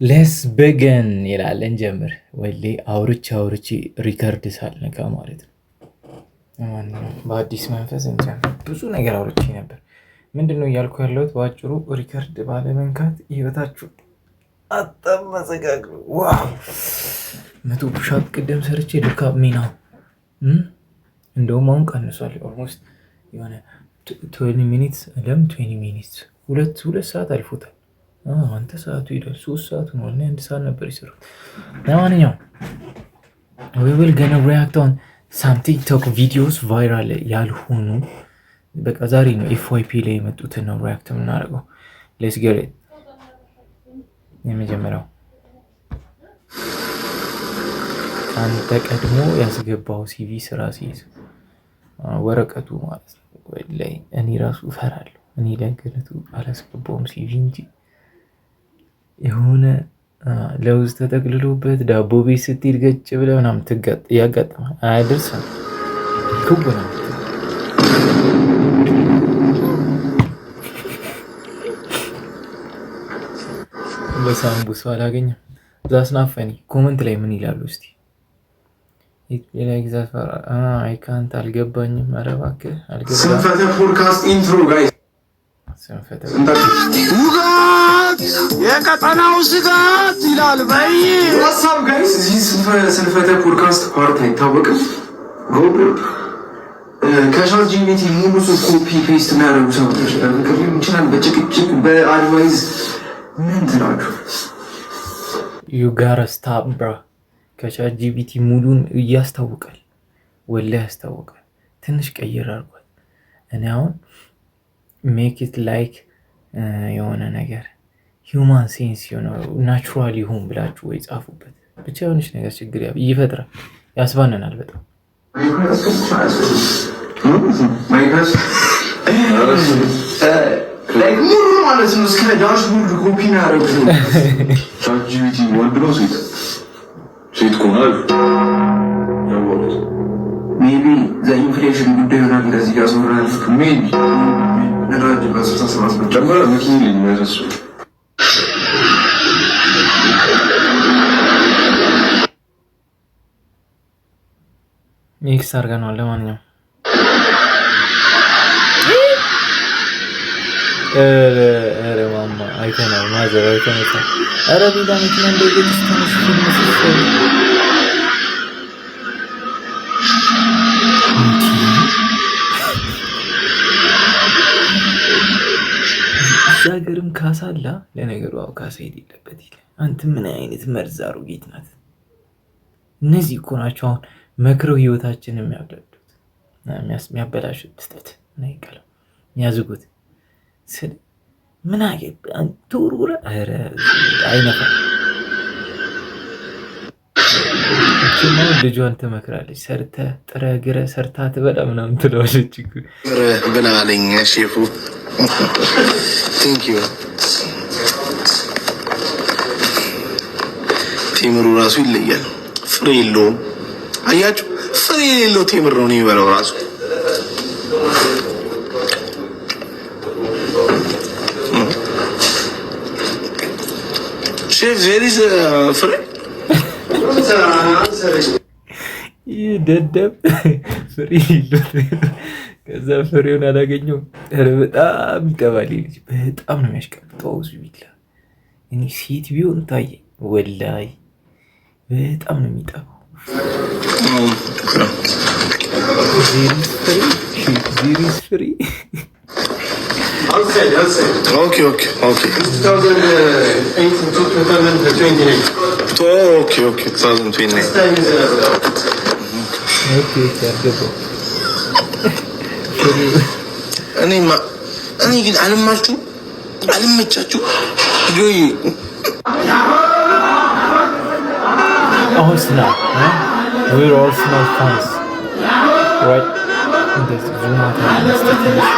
ሌስ ቤገን ይላል። እንጀምር። ወሌ አውርቼ ሪከርድ ሳልነካ ማለት ነው። በአዲስ መንፈስ እንጀምር። ብዙ ነገር አውርቼ ነበር። ምንድነው እያልኩ ያለሁት? በአጭሩ ሪከርድ ባለመንካት ህይወታችሁ አጠመዘጋግሩ። ዋው 100 ፑሻፕ ቅድም ሰርቼ ድካም ሚናው እንደውም አሁን ቀንሷል። ኦልሞስት የሆነ 20 ሚኒትስ ለም 20 ሚኒትስ ሁለት ሰዓት አልፎታል። አንተ ሰዓቱ ሄዷል። 3 ሰዓት ነው እና 1 ሰዓት ነበር ይሰሩት። ለማንኛውም we will gonna react on some TikTok videos viral ያልሆኑ በቃ ዛሬ ነው FYP ላይ የመጡትን ነው react የምናደርገው። let's get it። የመጀመሪያው አንተ ቀድሞ ያስገባው CV ስራ ሲይዝ ወረቀቱ ማለት ነው። ወላይ እኔ ራሱ እፈራለሁ። እኔ ለግነቱ አላስገባውም CV እንጂ የሆነ ለውዝ ተጠቅልሎበት ዳቦ ቤት ስትሄድ ገጭ ብለህ ምናምን ያጋጥማል። አይደርስም ኩብ ነው በሳምቡሳ አላገኘም። ዛስናፈኒ ኮመንት ላይ ምን ይላሉ እስቲ? አይ ካንት አልገባኝም። ኧረ እባክህ አልገባኝም። ስንፈተ ፖድካስት ኢንትሮ ጋይስ ውጋት የቀጠናው ስጋት ይላል በይ ሀሳብ ጋይስ። እዚህ ስንፈተ ፖድካስት ፓርት አይታወቅም። ከሻት ጂፒቲ ሙሉ ሱፍ ኮፒ ፔስት የሚያደርጉ ሰዎች ከሪም ይችላል። በጭቅጭቅ በአድቫይዝ ምን ትላችሁ? ዩ ጋር ስታፕ ብራ። ከሻት ጂፒቲ ሙሉን እያስታውቃል፣ ወላሂ ያስታውቃል። ትንሽ ቀይር አድርጓል። እኔ አሁን ሜክ ኢት ላይክ የሆነ ነገር ሂውማን ሴንስ የሆነ ናቹራል ይሁን ብላችሁ ወይ ጻፉበት። ብቻ የሆነች ነገር ችግር ይፈጥራል፣ ያስባነናል በጣም ሙሉ ማለት ነው። እስከ ዳሽቦርድ ኮፒ ያደረጉት ነው። ቻት ጂፒቲ ወንድ ነው ሴት ኮናል ሜቢ ዘኢንፍሌሽን ጉዳይ ይሆናል። እንደዚህ ጋር ዞራል ሜቢ ነዳጅ በ67 ብር ጨመረ። መኪና ሊመረሱ ሚክስ አድርገናል። ለማንኛውም ኧረ ማማ አይተናል። ማዘር አይተናል። ኧረ ሌላ መኪና እንደዚህ ተነስ ሀገርም ካሳላ ለነገሩ ካሳ የሌለበት ይላል። አንተ ምን አይነት መርዝ አሮጊት ናት! እነዚህ እኮ ናቸው አሁን መክረው ህይወታችንን የሚያብላሉት የሚያበላሹት ስህተት ነው ይቀለው የሚያዝጉት ስለ ምን አገባን ቱሩራ አረ አይነፋ እቺማ ልጇን ትመክራለች። ሰርተ ጥረ ግረ ሰርታ ትበላ ምናምን ትለዋለች እኮ ብላ አለኝ ሼፉ። ቴንክ ዩ ቴምሩ ራሱ ይለያል። ፍሬ የለውም አያችሁ፣ ፍሬ የሌለው ቴምር ነው የሚበላው ራሱ። ሼፍ ዜሪዝ ፍሬ ይህ ደደብ ፍሬ የለው። ከዛ ፍሬውን አላገኘውም። በጣም ይጠባል ልጅ፣ በጣም ነው የሚያሽቀብጠው። ቢላ እኔ ሴት ቢሆን ታየኝ ወላይ በጣም ነው የሚጠባው። ዜሪስ ፍሬ እኔ ግን አልመቻችሁ Arsenal, we're Arsenal fans, right? This Zuma has to finish.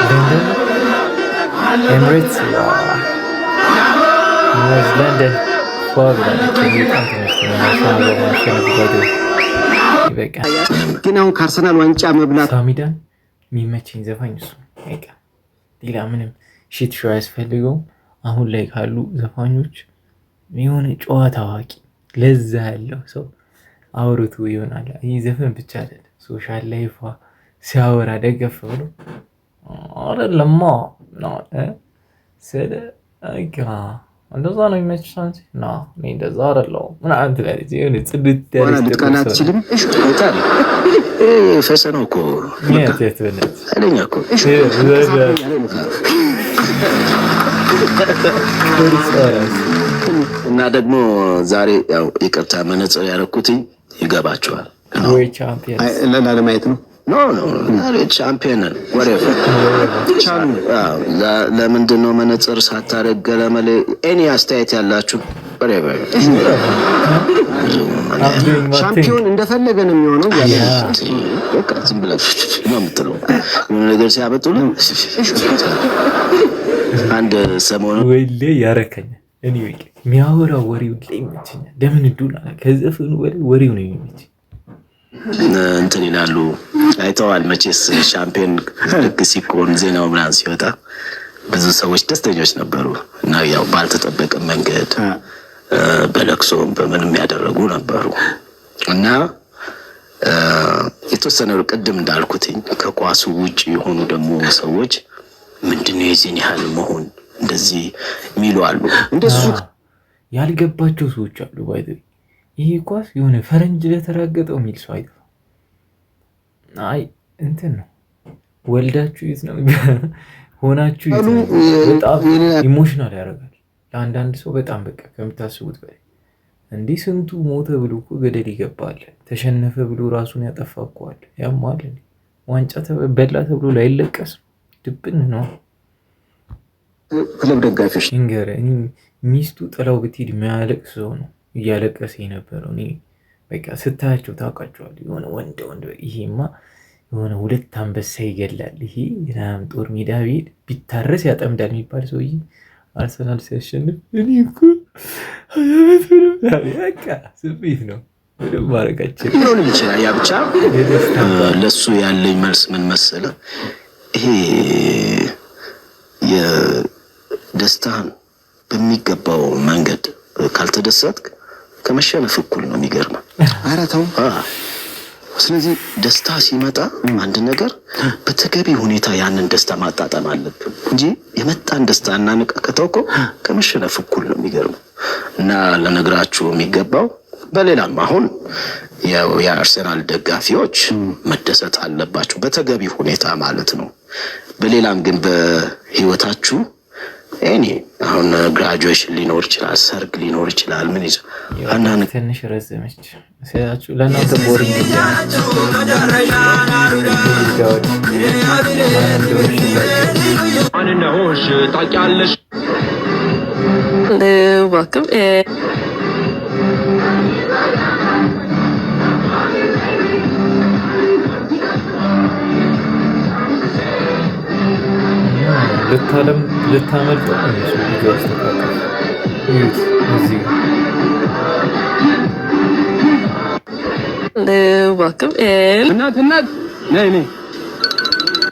London, Emirates, New Zealand, Florida. ግን አሁን ከአርሰናል ዋንጫ መብላት ሳሚዳን የሚመቸኝ ዘፋኝ እሱ ሌላ ምንም ሽት ሾው አያስፈልገውም። አሁን ላይ ካሉ ዘፋኞች የሆነ ጨዋ ታዋቂ ለዛ ያለው ሰው አውርቱ ይሆናል። ይህ ዘፈን ብቻ አይደለም፣ ሶሻል ላይፏ ሲያወራ ደገፍ ብሎ አይደለማ ስለ እንደዛ ነው የሚመችሽ አንቺ ና እኔ እንደዛ አይደለሁም ምናምን ትላለች። የሆነ ጽድት ያለች ልትቀና አትችልም። ፈሰነው እኮ ኃይለኛ እኮ እና ደግሞ ዛሬ ያው ይቅርታ መነጽር ያደረኩትኝ ይገባቸዋል ወይ ቻምፒየንስ ላለማየት ነው። ኖ ቻምፒየን ለምንድን ነው መነጽር ሳታረግ ገለመሌ? ኤኒ አስተያየት ያላችሁ ሻምፒዮን እንደፈለገ ነው የሚሆነው። በቃ ዝም ብለህ ነው የምትለው ነገር ሲያበጡልህ። አንድ ሰሞኑን ወይሌ ያረከኛል። እኔ የሚያወራው ወሬው ላይ ይመቸኛል። ለምን ዱላ ከዘፈኑ ወሬው ነው የሚመቸኝ። እንትን ይላሉ አይተዋል መቼስ ሻምፒዮን ልክ ሲኮን ዜናው ምናምን ሲወጣ ብዙ ሰዎች ደስተኞች ነበሩ እና ያው ባልተጠበቀ መንገድ በለቅሶም በምንም ያደረጉ ነበሩ እና የተወሰነ ቅድም እንዳልኩትኝ ከኳሱ ውጭ የሆኑ ደግሞ ሰዎች ምንድነው የዚህን ያህል መሆን እንደዚህ የሚሉ አሉ። እንደሱ ያልገባቸው ሰዎች አሉ። ባይዘ ይሄ ኳስ የሆነ ፈረንጅ ለተራገጠው የሚል ሰው አይደለም። አይ እንትን ነው ወልዳችሁ ይት ነው ሆናችሁ ይት ነው። በጣም ኢሞሽናል ያደርጋል ለአንዳንድ ሰው በጣም በቃ ከምታስቡት በላይ። እንዲህ ስንቱ ሞተ ብሎ እኮ ገደል ይገባል። ተሸነፈ ብሎ ራሱን ያጠፋ እኮ አለ። ያማል ዋንጫ በላ ተብሎ ላይለቀስ ድብን ነው። ክለብ ደጋፊዎች ንገረ ሚስቱ ጥላው ብትሄድ የሚያለቅስ ሰው ነው እያለቀሰ የነበረው። እኔ በቃ ስታያቸው ታውቃቸዋል። የሆነ ወንድ ይሄማ የሆነ ሁለት አንበሳ ይገላል። ይሄ ምናምን ጦር ሜዳ ቤት ቢታረስ ያጠምዳል የሚባል ሰውዬ አርሰናል ሲያሸንፍ እኔ እኮ በቃ ስሜት ነው ምንም ማድረጋችን ሊሆን ይችላል። ያ ብቻ ለሱ ያለኝ መልስ ምን መሰለህ? ይሄ የደስታን በሚገባው መንገድ ካልተደሰትክ ከመሸነፍ እኩል ነው። የሚገርመው ኧረ ተው። ስለዚህ ደስታ ሲመጣ አንድ ነገር በተገቢ ሁኔታ ያንን ደስታ ማጣጣም አለብን እንጂ የመጣን ደስታ እና ንቀከተው እኮ ከመሸነፍ እኩል ነው። የሚገርመው እና ለነገራችሁ የሚገባው በሌላም አሁን የአርሰናል ደጋፊዎች መደሰት አለባችሁ በተገቢ ሁኔታ ማለት ነው። በሌላም ግን በህይወታችሁ እኔ አሁን ግራጁዌሽን ሊኖር ይችላል፣ ሰርግ ሊኖር ይችላል። ምን ይችላል አናን ትንሽ ረዘመች ሲያችሁ ለናንተ ቦሪንግ welcome. ልታመልጠው ነው ልጁ አስተካከል እዚህ welcome. እናት ነይ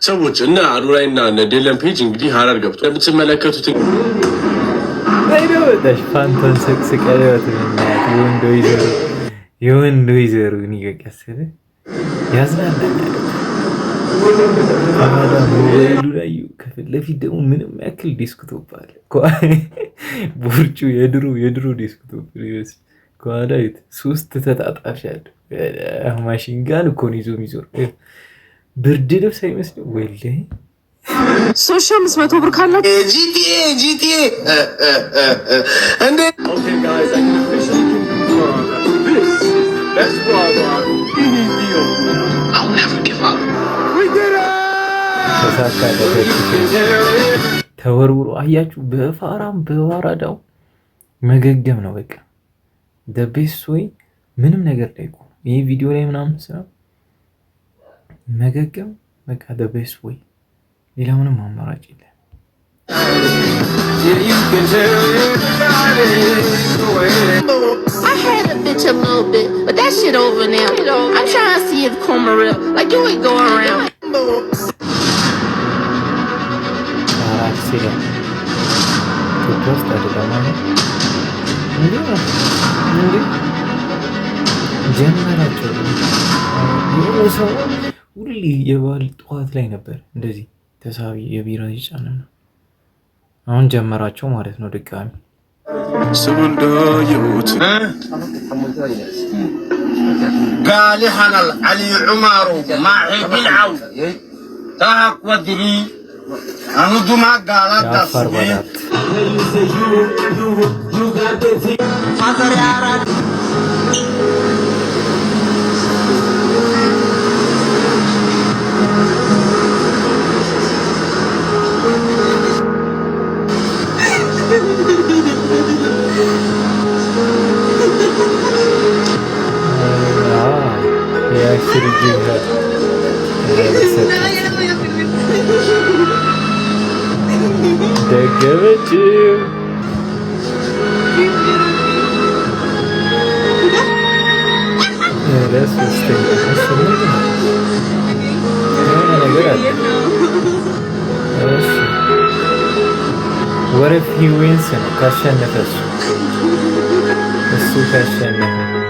ሰዎች እና አዱራይ እና ዴለን ፔጅ እንግዲህ ሀረር ገብቶ የምትመለከቱት አይደወዳሽ ፋንታን ሰክስቅ ያለበት የወንዶ ይዘሩ ይገቀሰለ ያዝናናኛል። ካናዳ ሞባይሉ ላይ ከፊት ለፊት ደግሞ ምንም ያክል ዴስክቶፕ አለ። ቦርጩ የድሮ ዴስክቶፕ ይመስል ከኋላ ሶስት ተጣጣፊ አለ። ማሽን ጋን እኮ ነው ይዞ የሚዞር ብርድ ልብስ አይመስልም ወይ? 300 ብር ካላችሁ ጂቲኤ እንዴ ተወርውሮ አያችሁ። በፋራም በዋራዳው መገገም ነው በቃ ደቤስ ወይ ምንም ነገር ላይ ቆም። ይሄ ቪዲዮ ላይ ምናምን ስራ መገገም በቃ ደቤስ ወይ ሌላ ምንም አማራጭ የለም። I had a bitch a little bit, but that shit over now. I'm trying to see if Coma real, like you ain't going around. ይላል። ኢትዮጵያ ውስጥ አይደለም ማለት እንዴ ጀመራቸው። የሆነ ሰው ሁሌ የበዓል ጠዋት ላይ ነበር እንደዚህ ተሳቢ የቢራ ይጫን ነው። አሁን ጀመራቸው ማለት ነው ድጋሚ قال حنل علي عمر ما بالعو تاك ودري أنا دوما قالت فربلات ደገበችው What if he wins? ካሸነፈ እሱ ካሸነፈ